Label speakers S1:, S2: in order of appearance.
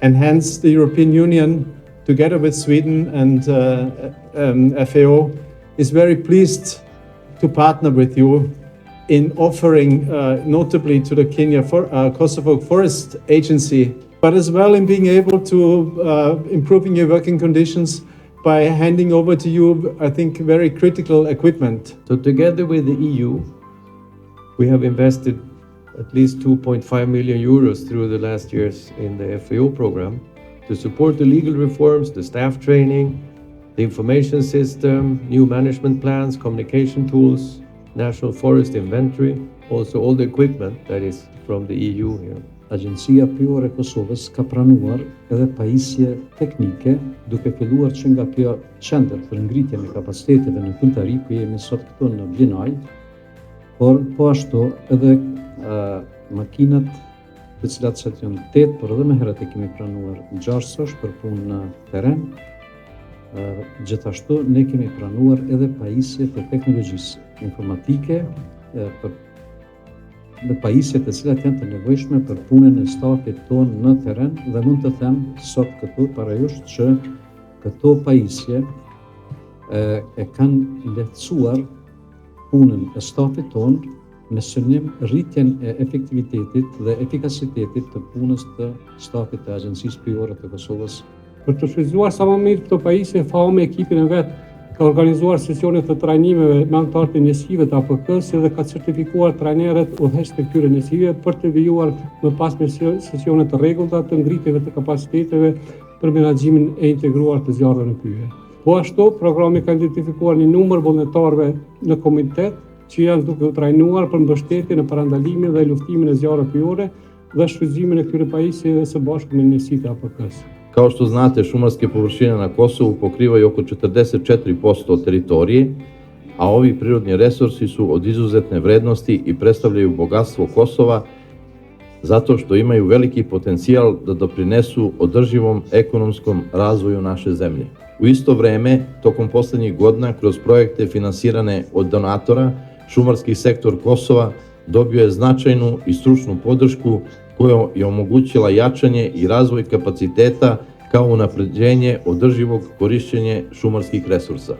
S1: And hence the European Union, together with Sweden and FAO, is very pleased to partner with you in offering, notably to the Kosovo Forest Agency, but as well in being able to improving your working conditions by handing over to you, I think, very critical equipment.
S2: So together with the EU, we have invested at least 2.5 million euros through the last years in the FAO program to support the legal reforms, the staff training, the information system, new management plans, communication tools, national forest inventory, also all the equipment that is from the EU here.
S3: Agjencia Pyjore e Kosovës ka pranuar edhe pajisje teknike, duke filluar që nga kjo qendër për ngritjen e kapaciteteve në Kultari, ku jemi sot këtu në Blinaj, por po ashtu edhe makinat të cilat sot janë 8, por edhe më herët e kemi pranuar 6 sosh për punë në teren. Gjithashtu ne kemi pranuar edhe pajisje të teknologjisë informatike në pajisje të cilat janë të nevojshme për punën e stafit tonë në teren, dhe mund të them sot këtu parajosht që këto pajisje e kanë lehtësuar punën e stafit tonë në synim rritjen e efektivitetit dhe efikasitetit të punës të stafit të Agjencisë Pyjore të Kosovës.
S4: Për të shfrytzuar sa më mirë këto pajisje, FAO me ekipin e vet ka organizuar sesione të trajnimeve me anëtarët e njësive të APK-s dhe ka certifikuar trajnerët udhëheqës të këtyre njësive për të vijuar më pas me sesione të rregullta të ngritjeve të kapaciteteve për menaxhimin e integruar të zjarreve në pyje. Po ashtu, programi ka identifikuar një numër vullnetarëve në komitet që janë duke u trajnuar për mbështetjen e parandalimin dhe luftimin e zjarreve pyjore dhe shfrytëzimin e këtyre pajisjeve së bashku me njësitë e APK-s.
S5: Kao što znate, šumarske površine na Kosovu pokrivaju oko 44% teritorije, a ovi prirodni resursi su od izuzetne vrednosti i predstavljaju bogatstvo Kosova zato što imaju veliki potencijal da doprinesu održivom ekonomskom razvoju naše zemlje. U isto vreme, tokom poslednjih godina, kroz projekte finansirane od donatora, šumarski sektor Kosova dobio je značajnu i stručnu podršku koja je omogućila jačanje i razvoj kapaciteta kao unapređenje održivog korišćenja šumarskih resursa.